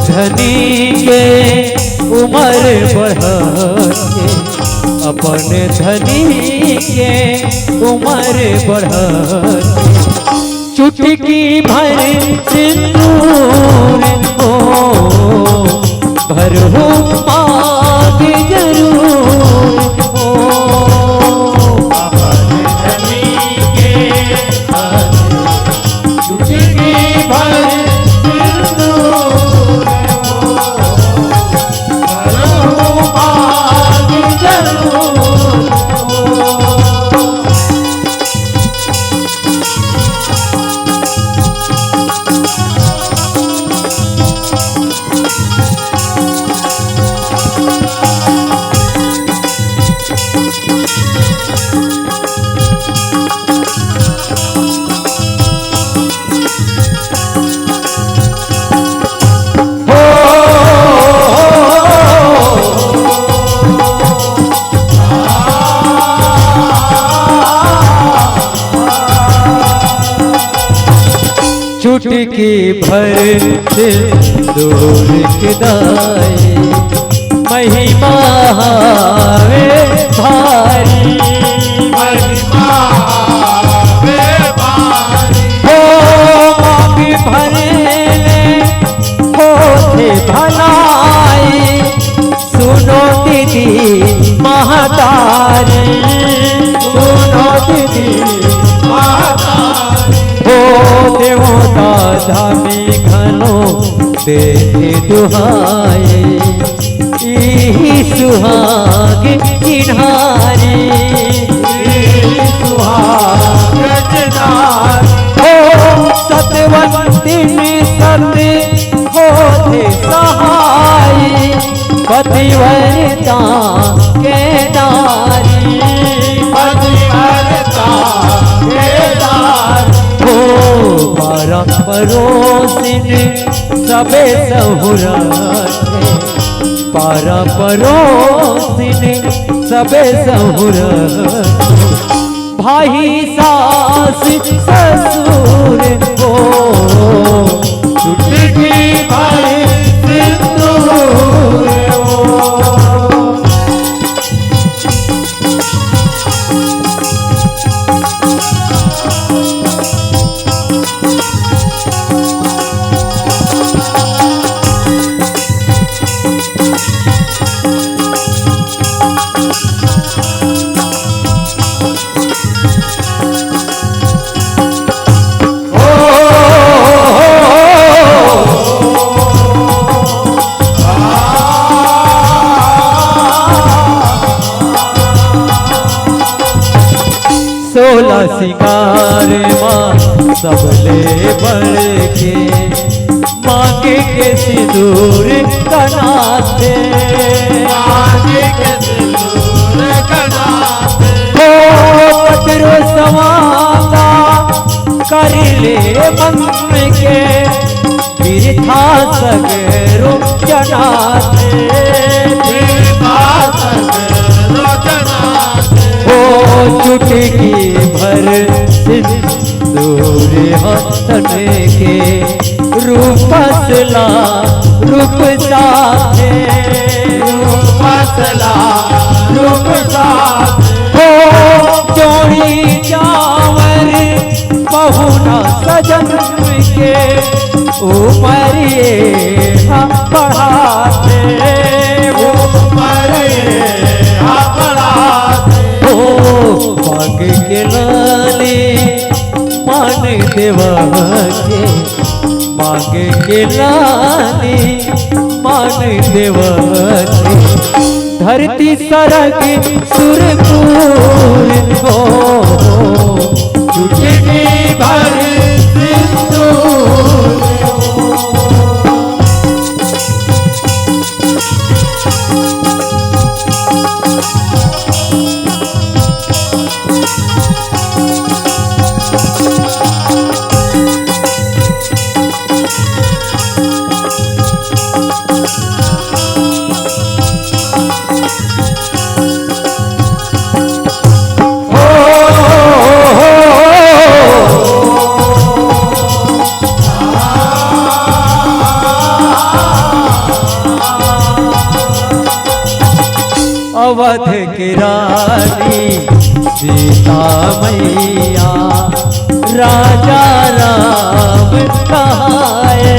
धनी के उमर बढ़े, अपने धनी के उमर बढ़े, चुटकी भर सिंदूर हो भरहु मांग जरूर हो। अपने धनी के चुटकी भर चुटकी भर सिंदूर के दाए, महिमा वे भारी, महिमा वे भारी। हो मांग भरे होते भलाई, सुनो दीदी महतारी, सुनो दीदी महतारी। हो देवो दादा में घनो देते दुहाए, ई सुहाग किनारी, सुहाग किनारी। हो सतवंती सत्य होते सहाय, पतिव्रता के नारी, पतिव्रता के नारी। हो पारा परोसिन सबे सहुरते, पारा परोसिन सबे सहुरते, भाई सास ससुर हो चुटकी भर सिंदूर हो। सोलह सिंगार माँ सबले बढ़ के, मांगे के सिंदूर कनाते, मांगे के सिंदूर कनाते। हो पत्रो समाता कर ले मन के, बिरथा सगरो जनाते, बिरथा सगरो जनाते। हो चुटकी भर सिंदूर हसन के, रूपसला रूप साथे, रूपसला रूप साथे। हो जोड़ी जावर बहुना सजन के, उमरिए बढ़ाते, उमरिए बढ़ाते। हो मांग के लाने मान देवा के, मांग के लाने मान देवा के, धरती सरग सुरपुर हो अवध की रानी सीता मैया राजा राम कहाए।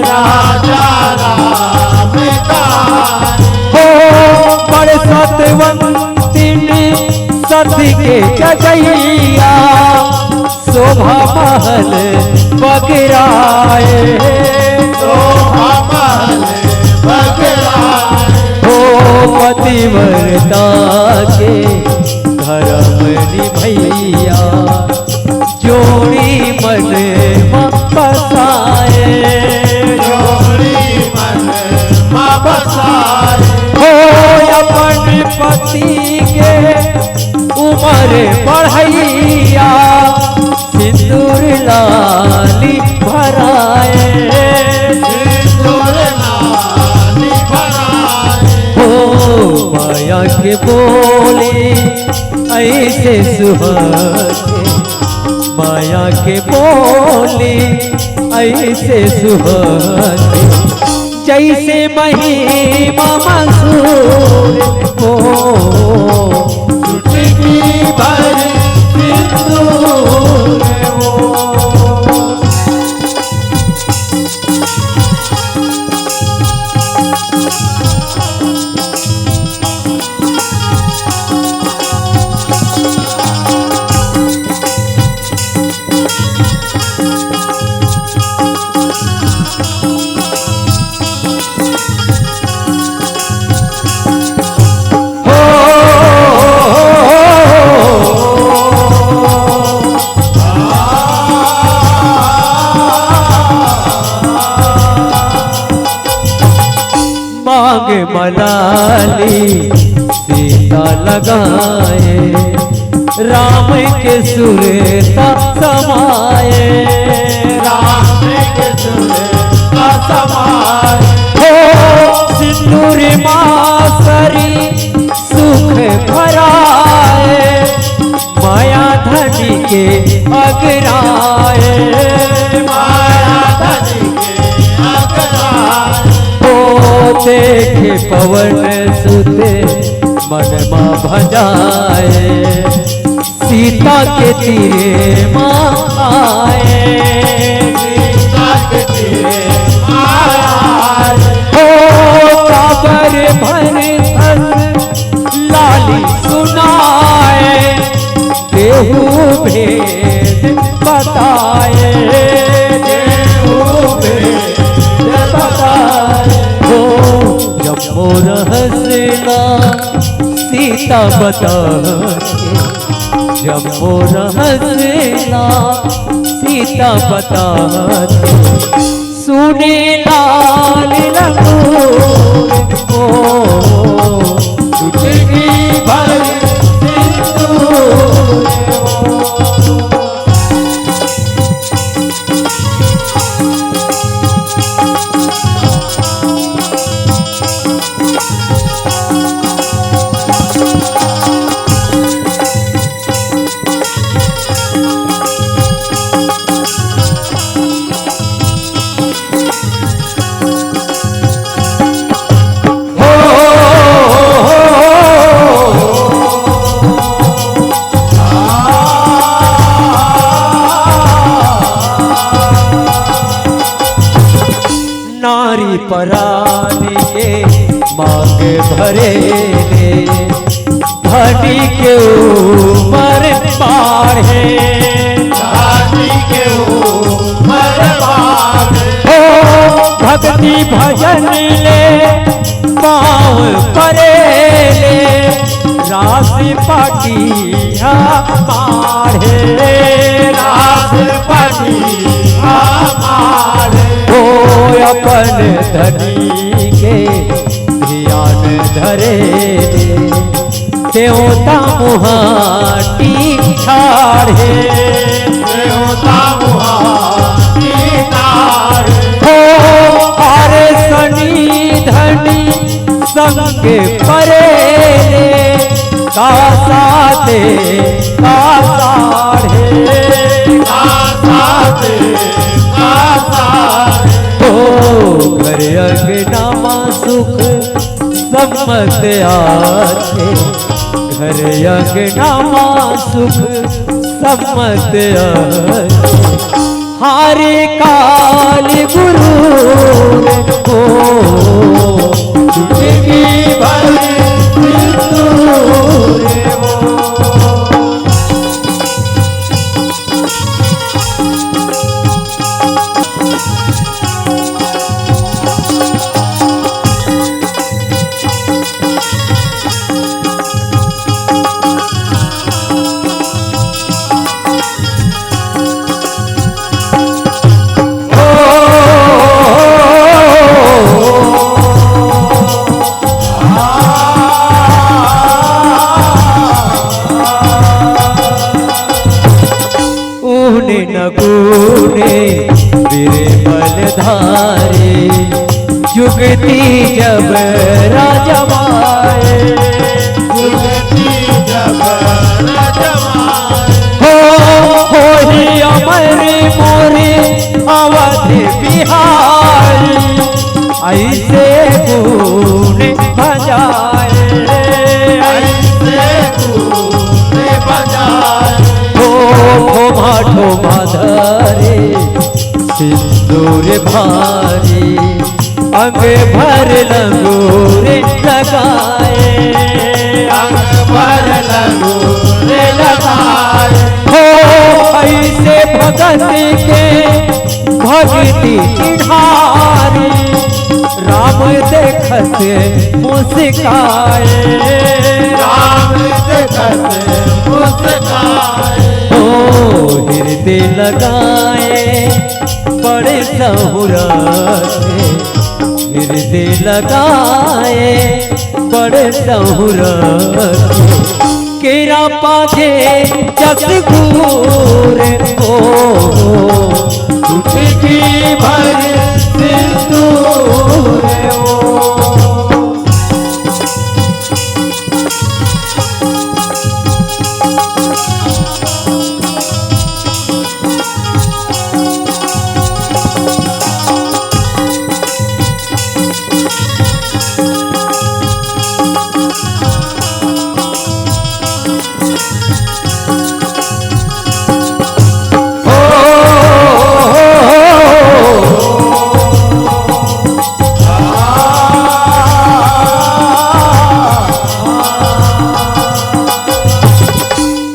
राजा राम कहाए। हो बड़े सतवंतिन सती के जजैया शोभा महल बगराए। शोभा महल बगराए। हो पतिव्रता के धर्म निभैया जोड़ी मन बसाए। जोड़ी मन बसाए। हो अपन पति के उम्र बढ़ैया सिंदूर लाली भराए। सिंदूर लाली भराए। हो माया के बोले ऐसे सुहागे, माया के बोले ऐसे सुहागे जैसे महिमा मसूर हो। चुटकी भर सिंदूर हो। मांग मलाली सीता लगाए राम के सुरता समाए। राम के सुर का समाए। हो सिंदूर मासरी सुख भराए माया धनी के अगराए। माया धनी के अगराए। हो देखे पवन सुते मनमा भजाए सीता के तीरे माँ आए। सीता के तीरे आए। हो काबर भर फस लाली सुनाए देहू भेद बताए। देहू भेद बताए। हो जब रहस्यना सीता बता जब रहस्यना सीता बता सुने लाल रंगूर को चुटकी भर सिंदूर हो। नारी परानी के मांग भरे धनी के उमर बाढ़े। रानी के उमर बाढ़े। हो भक्ति भजन ले पाँव परे ले रास पाटिया मारे। रास पाटिया मारे। हो अपन धनी के ध्यान धरे देवता मुहाटी छाड़े। देवता मुहाटी छाड़े। हो आरे सनी धनी संग परे कासाते कासाढ़े। कासाते कासाढ़े। हो घर अगनामा सुख सम्मत आछे घर अंगना सुख सम्मत आछे हारे काल गुरु को चुटकी भर सिंदूर वो नगुने बिरबल धारे जुगती जब राजा माए जुगती जब राजमाए हो ही अमर मोरे अवध बिहारी ऐसे गुण बजाए ऐसे तूने बजाए ठोमा ठोमा धरे सिंदूर भारी अंग भर लंगूरे लगाए अंग भर लंगूरे लगाए हो ऐसे भगत के भक्ति चिढ़ारी राम देखत मुस्काए राम देखत मुस्काए हृदय लगाए बड़े सहुरत हृदय लगाए बड़े सहुरत केरा पाखे जस घूर को चुटकी भर सिंदूर वो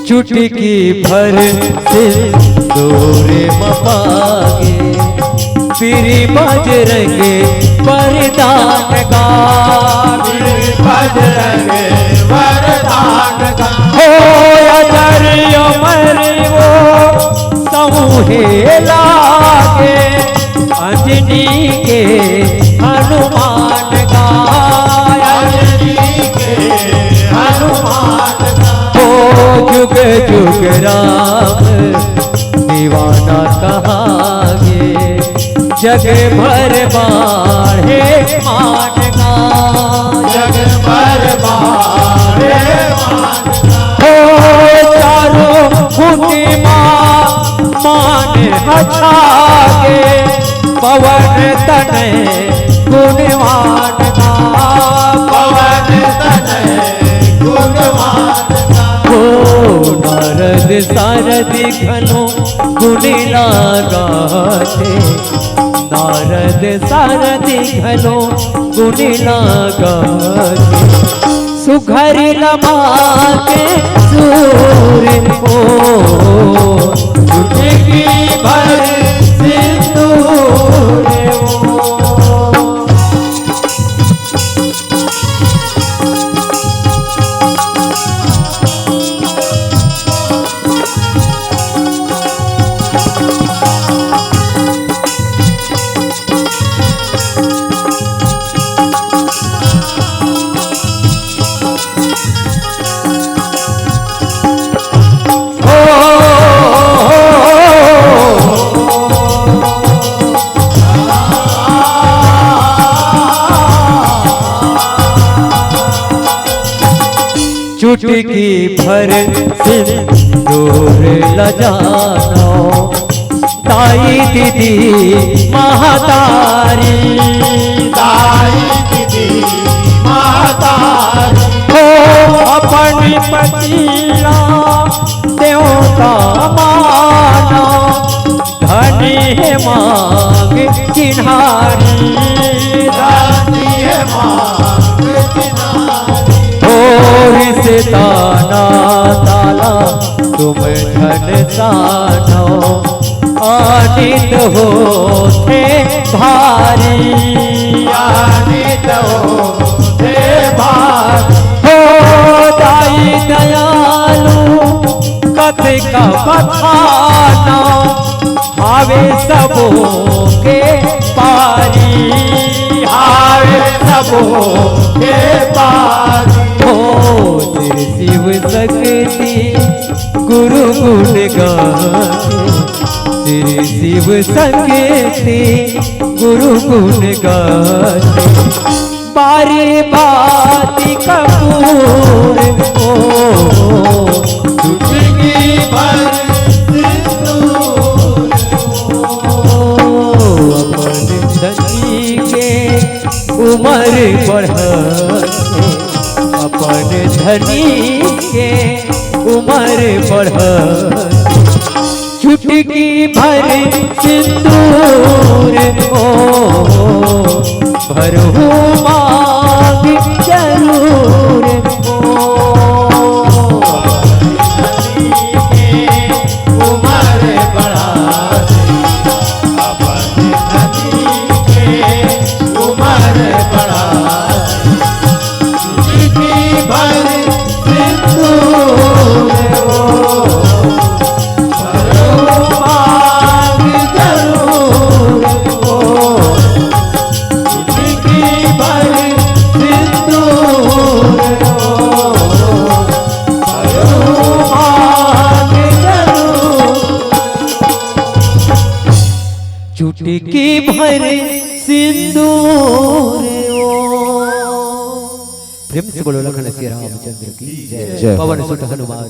चुटकी भर सिंदूर मपागे फिर बजरंगे वरदान गावे बजरंग वरदान का हो अजर अमर वो समूहे लागे अंजनी के हनुमान गाया अंजनी के हनुमान का जुग जुग राम दीवाना कहागे जग भर बाढ़े मान का जग भर बारे मान हो चारों फूटी मान हछागे पवन तने गुणवान का पवन तनय गुणवान का नारद सारद घनो गुणिला गाते नारद सारद घनो गुणिला गाते सुघर लमाके सूर को चुटकी भर सिंदूर वो चुटकी भर सिंदूर लजानो ताई दीदी महातारी दाई दीदी माता पतीला देवता माना धनी है मांग किनारी रानी है मांग किनारी से ताना ताला तुम धन सानो आनित हो थे भारी आनित होते भार हो दाई दयालु कथे का बखाना हावे सबों के पारी आवे सबो के पार हो सिर शिव शक्ति गुरु गुण गाते सिर शिव शक्ति गुरु गुण गाते बारी बाती कपूर ओ जिंदगी भर सिंदूर अपन धनी के उम्र बढ़ते अपन धनी के उम्र बढ़ते चुटकी भर सिंदूर ओ भरहु मांग जरूर ओ उमर बढ़ा अपन नदी के उमर बढ़ा जिंदगी भर सिंदूर हो मांग जरूर हो जिंदगी भर सिंदूर हो मांग जरूर चुटकी भर सिंदूर ओ प्रेम से बोलो लखन श्री रामचंद्र की जय पवन सुत हनुमान